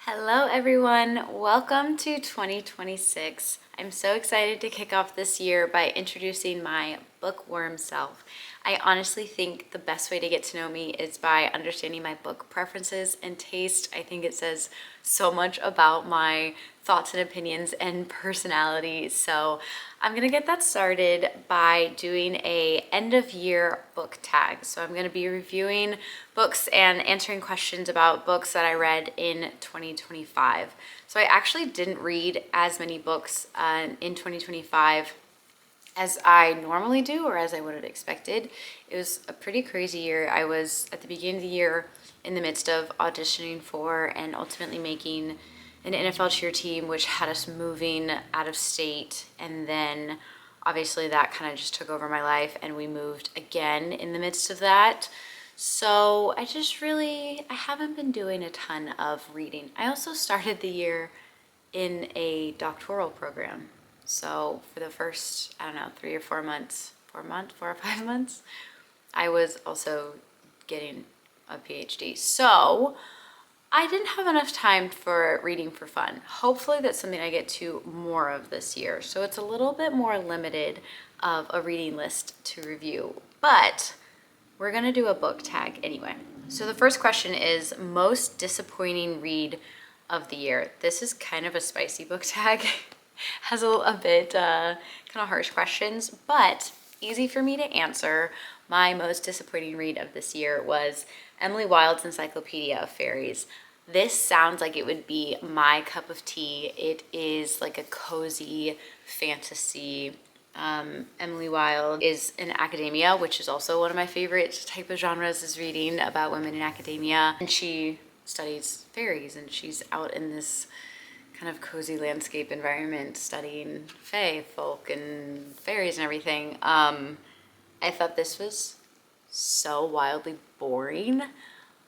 Hello everyone, welcome to 2026. I'm so excited to kick off this year by introducing my bookworm self. I honestly think the best way to get to know me is by understanding my book preferences and taste. I think it says so much about my thoughts and opinions and personality. So I'm gonna get that started by doing a end of year book tag. So I'm gonna be reviewing books and answering questions about books that I read in 2025. So I actually didn't read as many books in 2025 as I normally do or as I would have expected. It was a pretty crazy year. I was at the beginning of the year in the midst of auditioning for and ultimately making an NFL cheer team, which had us moving out of state. And then obviously that kind of just took over my life and we moved again in the midst of that. So I haven't been doing a ton of reading. I also started the year in a doctoral program. So for the first, 4 or 5 months, I was also getting a PhD. So I didn't have enough time for reading for fun. Hopefully that's something I get to more of this year. So it's a little bit more limited of a reading list to review, but we're gonna do a book tag anyway. So the first question is most disappointing read of the year. This is kind of a spicy book tag. Has a bit kind of harsh questions, but easy for me to answer. My most disappointing read of this year was Emily Wilde's Encyclopedia of Fairies. This sounds like it would be my cup of tea. It is like a cozy fantasy. Emily Wilde is in academia, which is also one of my favorite type of genres, is reading about women in academia. And she studies fairies and she's out in this kind of cozy landscape environment studying fae folk and fairies and everything. I thought this was so wildly boring.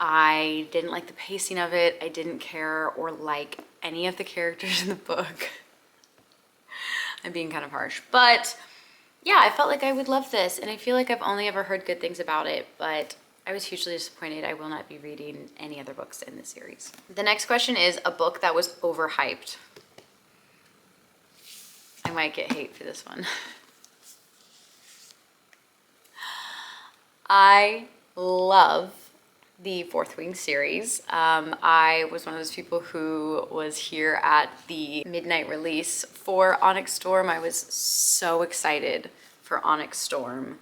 I didn't like the pacing of it. I didn't care or like any of the characters in the book. I'm being kind of harsh, but yeah, I felt like I would love this, and I feel like I've only ever heard good things about it, but I was hugely disappointed. I will not be reading any other books in this series. The next question is a book that was overhyped. I might get hate for this one. I love the Fourth Wing series. I was one of those people who was here at the midnight release for Onyx Storm. I was so excited for Onyx Storm,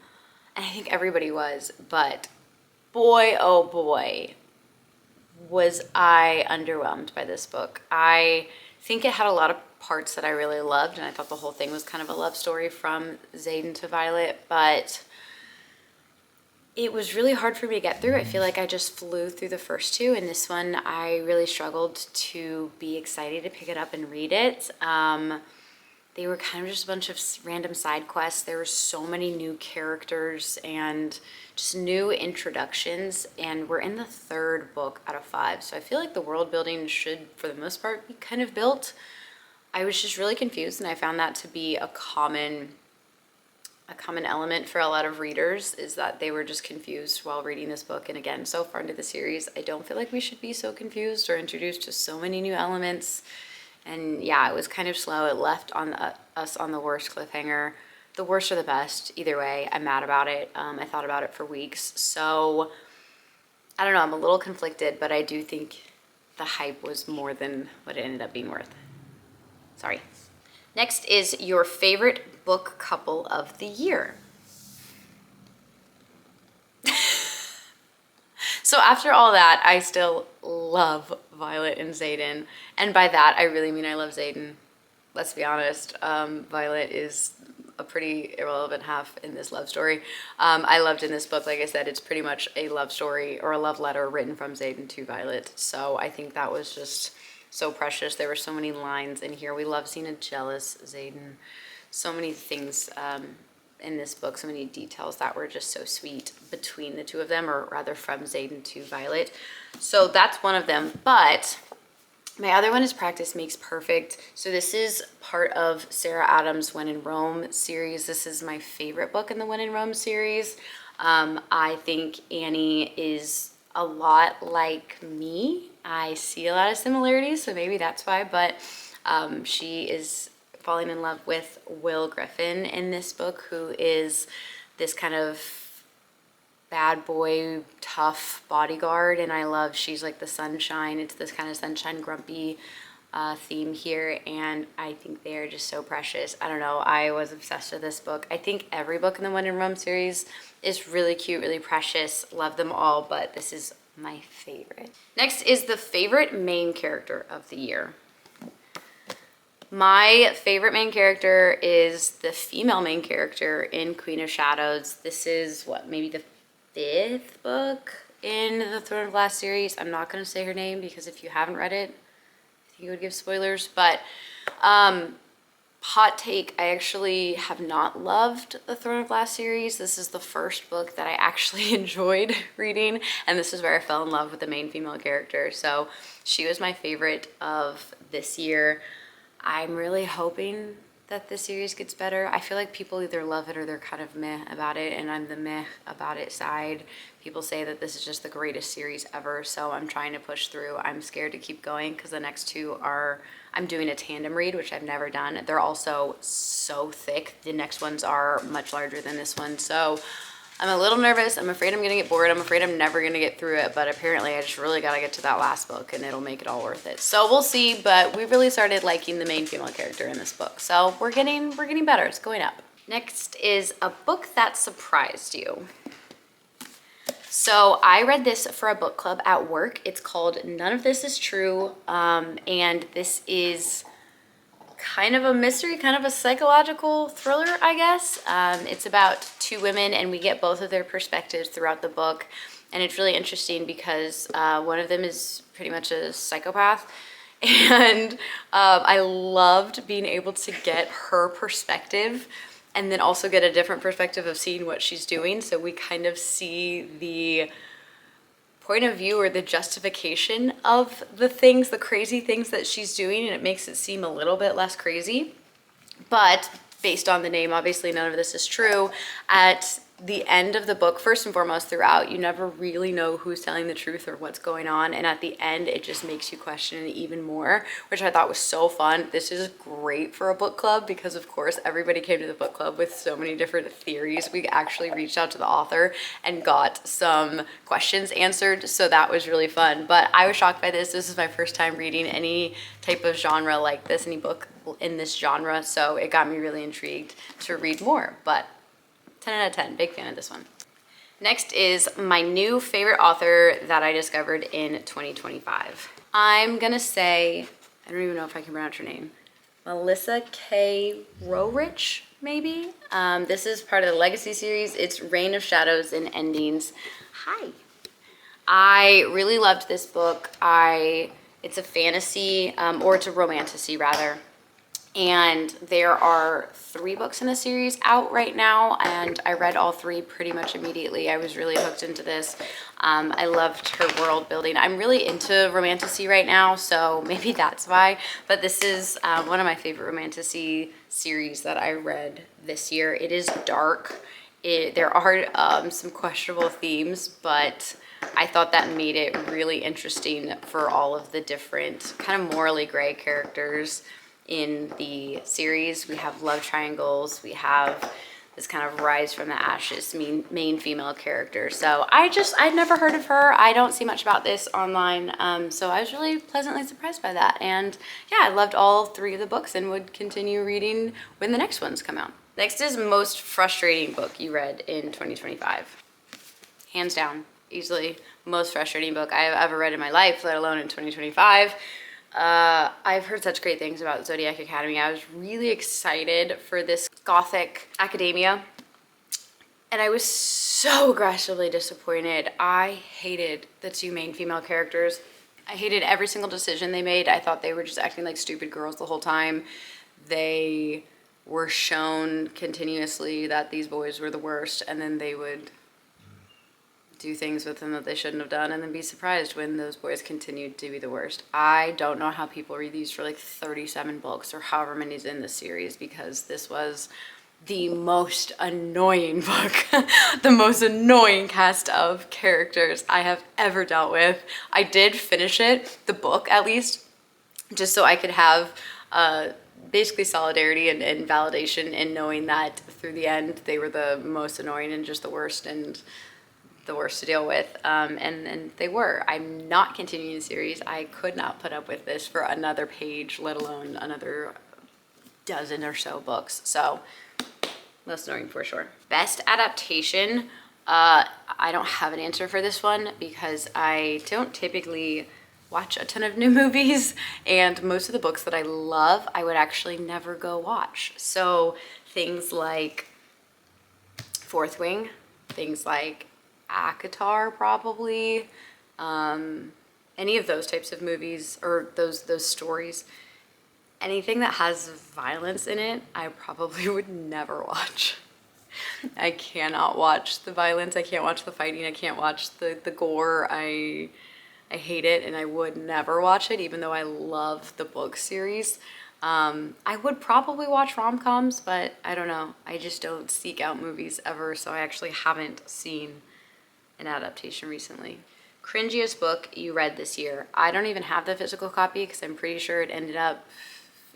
and I think everybody was, but boy, oh boy, was I underwhelmed by this book. I think it had a lot of parts that I really loved, and I thought the whole thing was kind of a love story from Xaden to Violet, but it was really hard for me to get through. I feel like I just flew through the first two, and this one I really struggled to be excited to pick it up and read it. They were kind of just a bunch of random side quests. There were so many new characters and just new introductions, and we're in the third book out of 5. So I feel like the world building should, for the most part, be kind of built. I was just really confused, and I found that to be a common element for a lot of readers, is that they were just confused while reading this book. And again, so far into the series, I don't feel like we should be so confused or introduced to so many new elements. And yeah, it was kind of slow. It left us on the worst cliffhanger. The worst or the best, either way, I'm mad about it. I thought about it for weeks. So I don't know, I'm a little conflicted, but I do think the hype was more than what it ended up being worth. Sorry. Next is your favorite book couple of the year. So after all that, I still love Violet and Xaden. And by that, I really mean I love Xaden. Let's be honest. Violet is a pretty irrelevant half in this love story. I loved in this book, like I said, it's pretty much a love story or a love letter written from Xaden to Violet. So I think that was just so precious. There were so many lines in here. We love seeing a jealous Xaden. So many things in this book, so many details that were just so sweet between the two of them, or rather from Xaden to Violet. So that's one of them, but my other one is Practice Makes Perfect. So this is part of Sarah Adams' When in Rome series. This is my favorite book in the When in Rome series. I think Annie is a lot like me. I see a lot of similarities, so maybe that's why, but she is falling in love with Will Griffin in this book, who is this kind of bad boy, tough bodyguard, and I love, she's like the sunshine. It's this kind of sunshine grumpy theme here, and I think they are just so precious. I don't know, I was obsessed with this book. I think every book in the When in Rome series is really cute, really precious. Love them all, but this is my favorite. Next is the favorite main character of the year. My favorite main character is the female main character in Queen of Shadows. This is what, maybe the 5th book in the Throne of Glass series. I'm not going to say her name because if you haven't read it, I think it would give spoilers, but hot take, I actually have not loved the Throne of Glass series. This is the first book that I actually enjoyed reading, and this is where I fell in love with the main female character. So she was my favorite of this year. I'm really hoping that the series gets better. I feel like people either love it or they're kind of meh about it, and I'm the meh about it side. People say that this is just the greatest series ever, so I'm trying to push through. I'm scared to keep going because the next two are, I'm doing a tandem read, which I've never done. They're also so thick. The next ones are much larger than this one, so I'm a little nervous. I'm afraid I'm gonna get bored. I'm afraid I'm never gonna get through it, but apparently I just really gotta get to that last book and it'll make it all worth it. So we'll see, but we really started liking the main female character in this book. So we're getting better, it's going up. Next is a book that surprised you. So I read this for a book club at work. It's called None of This Is True, and this is kind of a mystery, kind of a psychological thriller, I guess. It's about two women and we get both of their perspectives throughout the book. And it's really interesting because one of them is pretty much a psychopath. And I loved being able to get her perspective and then also get a different perspective of seeing what she's doing. So we kind of see the point of view or the justification of the things, the crazy things that she's doing, and it makes it seem a little bit less crazy. But based on the name, obviously none of this is true. At the end of the book, first and foremost, throughout, you never really know who's telling the truth or what's going on, and at the end it just makes you question it even more, which I thought was so fun. This is great for a book club because of course everybody came to the book club with so many different theories. We actually reached out to the author and got some questions answered, so that was really fun. But I was shocked by this. This is my first time reading any type of genre like this, any book in this genre, so it got me really intrigued to read more. But 10 out of 10, big fan of this one. Next is my new favorite author that I discovered in 2025. I'm gonna say, I don't even know if I can pronounce her name, Melissa K. Roerich, maybe? This is part of the Legacy series. It's Reign of Shadows and Endings. Hi. I really loved this book. It's a fantasy, or it's a romantasy rather. And there are 3 books in the series out right now, and I read all 3 pretty much immediately. I was really hooked into this. I loved her world building. I'm really into romantasy right now, so maybe that's why. But this is one of my favorite romantasy series that I read this year. It is dark. There are some questionable themes, but I thought that made it really interesting for all of the different kind of morally gray characters in the series. We have love triangles, we have this kind of rise from the ashes main female character. So I'd never heard of her. I don't see much about this online, so I was really pleasantly surprised by that. And yeah, I loved all 3 of the books and would continue reading when the next ones come out. Next is most frustrating book you read in 2025. Hands down, easily most frustrating book I have ever read in my life, let alone in 2025. I've heard such great things about Zodiac Academy. I was really excited for this gothic academia, and I was so aggressively disappointed. I hated the 2 main female characters. I hated every single decision they made. I thought they were just acting like stupid girls the whole time. They were shown continuously that these boys were the worst, and then they would do things with them that they shouldn't have done and then be surprised when those boys continued to be the worst. I don't know how people read these for like 37 books or however many is in this series, because this was the most annoying book, the most annoying cast of characters I have ever dealt with. I did finish it, the book at least, just so I could have basically solidarity and validation in knowing that through the end they were the most annoying and just the worst and the worst to deal with, and they were. I'm not continuing the series. I could not put up with this for another page, let alone another dozen or so books. So less annoying for sure. Best adaptation, I don't have an answer for this one because I don't typically watch a ton of new movies, and most of the books that I love I would actually never go watch. So things like Fourth Wing, things like Akatar, probably, any of those types of movies or those stories, anything that has violence in it, I probably would never watch. I cannot watch the violence, I can't watch the fighting, I can't watch the gore. I hate it, and I would never watch it, even though I love the book series. I would probably watch rom-coms, but I don't know. I just don't seek out movies ever, so I actually haven't seen an adaptation recently. Cringiest book you read this year. I don't even have the physical copy because I'm pretty sure it ended up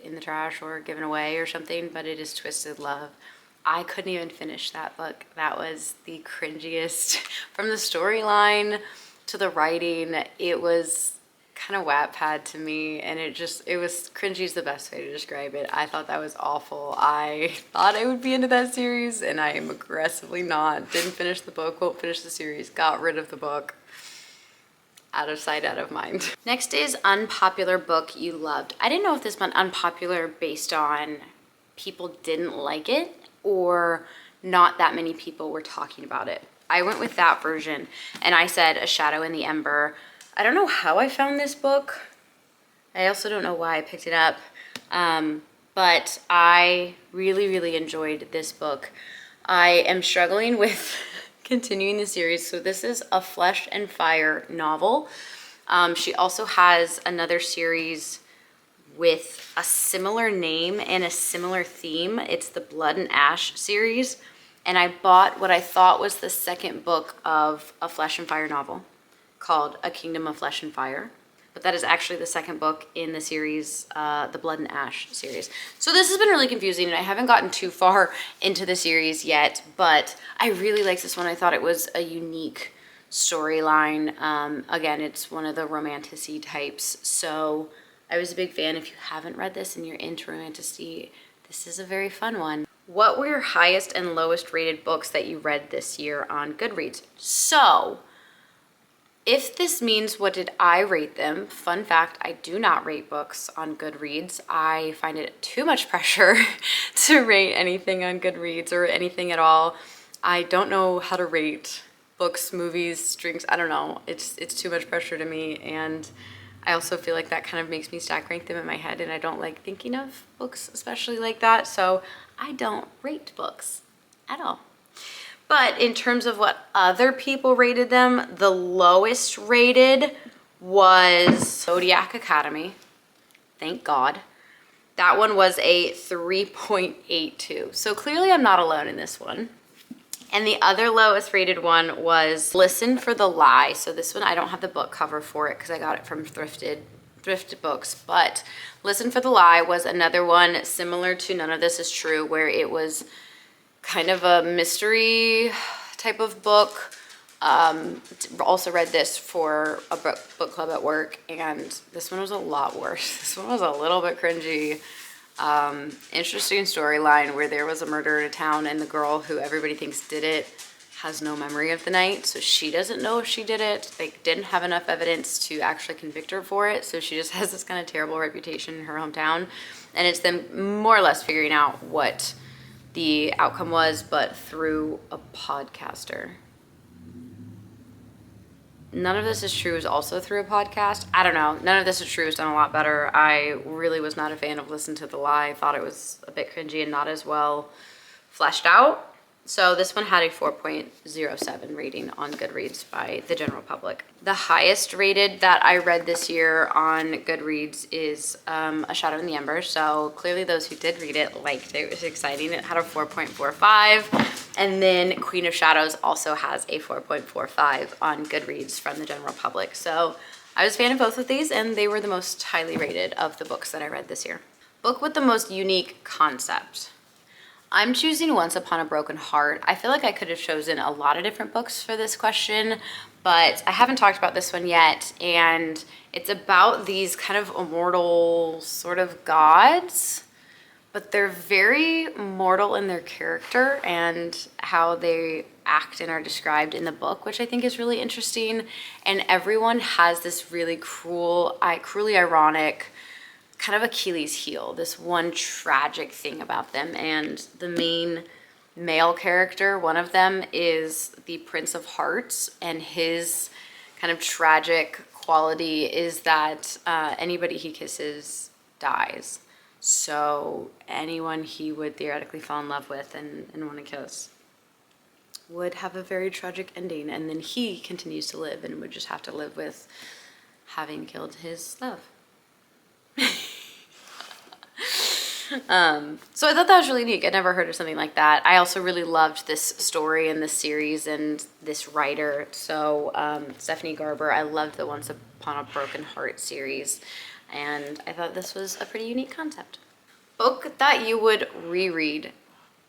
in the trash or given away or something, but it is Twisted Love. I couldn't even finish that book. That was the cringiest. From the storyline to the writing, it was kind of Wattpad to me, and it was cringy is the best way to describe it. I thought that was awful. I thought I would be into that series, and I am aggressively not. Didn't finish the book, won't finish the series, got rid of the book. Out of sight, out of mind. Next is unpopular book you loved. I didn't know if this meant unpopular based on people didn't like it or not that many people were talking about it. I went with that version, and I said A Shadow in the Ember. I don't know how I found this book. I also don't know why I picked it up, but I really, really enjoyed this book. I am struggling with continuing the series. So this is a Flesh and Fire novel. She also has another series with a similar name and a similar theme. It's the Blood and Ash series. And I bought what I thought was the second book of a Flesh and Fire novel called A Kingdom of Flesh and Fire. But that is actually the second book in the series, the Blood and Ash series. So this has been really confusing, and I haven't gotten too far into the series yet, but I really like this one. I thought it was a unique storyline. Again, it's one of the romantic-y types, so I was a big fan. If you haven't read this and you're into romantic-y, this is a very fun one. What were your highest and lowest rated books that you read this year on Goodreads? So, if this means what did I rate them, fun fact, I do not rate books on Goodreads. I find it too much pressure to rate anything on Goodreads or anything at all. I don't know how to rate books, movies, drinks, I don't know. It's too much pressure to me, and I also feel like that kind of makes me stack rank them in my head, and I don't like thinking of books especially like that, so I don't rate books at all. But in terms of what other people rated them, the lowest rated was Zodiac Academy. Thank God. That one was a 3.82. So clearly I'm not alone in this one. And the other lowest rated one was Listen for the Lie. So this one, I don't have the book cover for it because I got it from thrifted books. But Listen for the Lie was another one similar to None of This Is True, where it was kind of a mystery type of book. Also read this for a book club at work, and this one was a lot worse. This one was a little bit cringy. Interesting storyline where there was a murder in a town, and the girl who everybody thinks did it has no memory of the night, so she doesn't know if she did it. They didn't have enough evidence to actually convict her for it, so she just has this kind of terrible reputation in her hometown, and it's them more or less figuring out what the outcome was, but through a podcaster. None of This Is True is also through a podcast. I don't know. None of This Is True has done a lot better. I really was not a fan of Listen to the Lie. I thought it was a bit cringy and not as well fleshed out. So this one had a 4.07 rating on Goodreads by the general public. The highest rated that I read this year on Goodreads is A Shadow in the Embers. So clearly those who did read it liked it. It was exciting. It had a 4.45. And then Queen of Shadows also has a 4.45 on Goodreads from the general public. So I was a fan of both of these, and they were the most highly rated of the books that I read this year. Book with the most unique concept. I'm choosing Once Upon a Broken Heart. I feel like I could have chosen a lot of different books for this question, but I haven't talked about this one yet, and it's about these kind of immortal sort of gods, but they're very mortal in their character and how they act and are described in the book, which I think is really interesting. And everyone has this really cruelly ironic kind of Achilles heel, this one tragic thing about them. And the main male character, one of them, is the Prince of Hearts, and his kind of tragic quality is that anybody he kisses dies. So anyone he would theoretically fall in love with and want to kiss would have a very tragic ending, and then he continues to live and would just have to live with having killed his love. So I thought that was really neat. I'd never heard of something like that. I also really loved this story and this series and this writer. So Stephanie Garber, I loved the Once Upon a Broken Heart series, and I thought this was a pretty unique concept. Book that you would reread.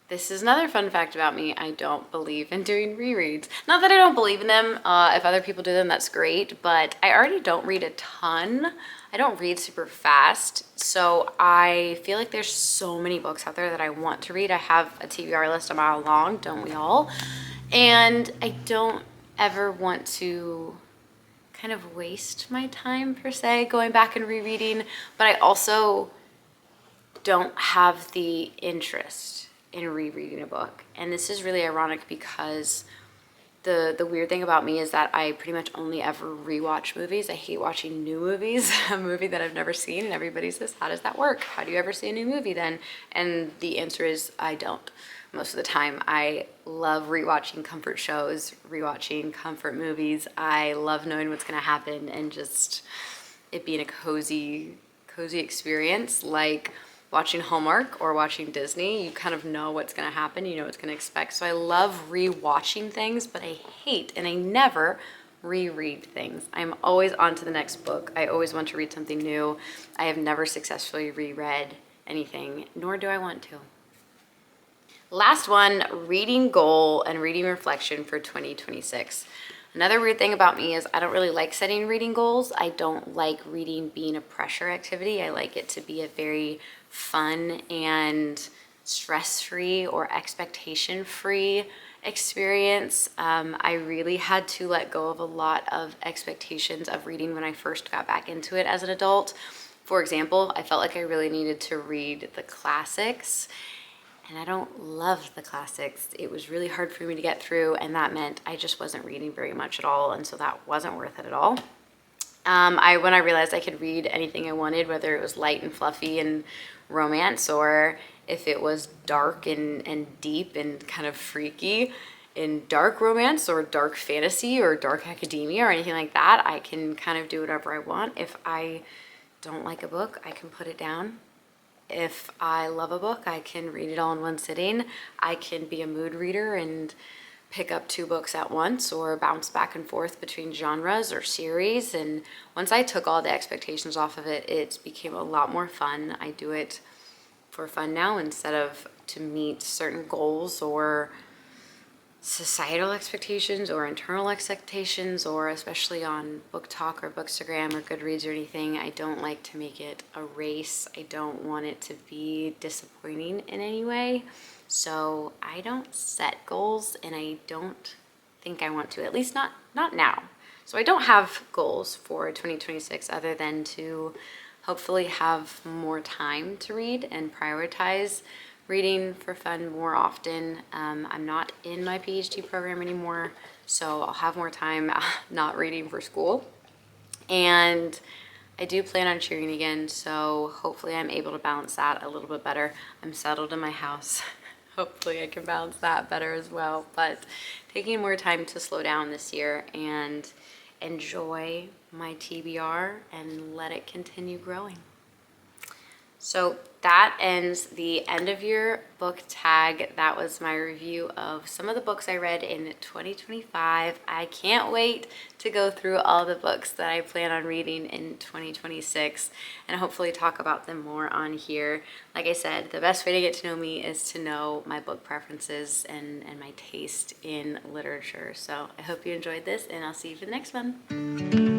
This is another fun fact about me. I don't believe in doing rereads. Not that I don't believe in them. If other people do them, that's great. But I already don't read a ton. I don't read super fast. So I feel like there's so many books out there that I want to read. I have a TBR list a mile long, don't we all? And I don't ever want to kind of waste my time, per se, going back and rereading. But I also don't have the interest in rereading a book. And this is really ironic because the weird thing about me is that I pretty much only ever rewatch movies. I hate watching new movies, a movie that I've never seen, and everybody says, how does that work? How do you ever see a new movie then? And the answer is I don't. Most of the time, I love rewatching comfort shows, rewatching comfort movies. I love knowing what's gonna happen and just it being a cozy experience, like watching Hallmark or watching Disney. You kind of know what's gonna happen, you know what's gonna expect. So I love rewatching things, but I hate and I never reread things. I'm always on to the next book. I always want to read something new. I have never successfully reread anything, nor do I want to. Last one, reading goal and reading reflection for 2026. Another weird thing about me is I don't really like setting reading goals. I don't like reading being a pressure activity. I like it to be a very fun and stress-free or expectation-free experience. I really had to let go of a lot of expectations of reading when I first got back into it as an adult. For example, I felt like I really needed to read the classics, and I don't love the classics. It was really hard for me to get through, and that meant I just wasn't reading very much at all, and so that wasn't worth it at all. When I realized I could read anything I wanted, whether it was light and fluffy and romance, or if it was dark and deep and kind of freaky in dark romance or dark fantasy or dark academia or anything like that, I can kind of do whatever I want. If I don't like a book, I can put it down. If I love a book, I can read it all in one sitting. I can be a mood reader and pick up 2 books at once or bounce back and forth between genres or series. And once I took all the expectations off of it, it became a lot more fun. I do it for fun now instead of to meet certain goals or societal expectations or internal expectations, or especially on BookTok or Bookstagram or Goodreads or anything. I don't like to make it a race. I don't want it to be disappointing in any way. So I don't set goals, and I don't think I want to, at least not now. So I don't have goals for 2026 other than to hopefully have more time to read and prioritize reading for fun more often. I'm not in my PhD program anymore, so I'll have more time not reading for school. And I do plan on cheering again, so hopefully I'm able to balance that a little bit better. I'm settled in my house. hopefully I can balance that better as well. But taking more time to slow down this year and enjoy my TBR and let it continue growing. So that ends the end of year book tag. That was my review of some of the books I read in 2025. I can't wait to go through all the books that I plan on reading in 2026 and hopefully talk about them more on here. Like I said, the best way to get to know me is to know my book preferences and my taste in literature. So I hope you enjoyed this, and I'll see you for the next one.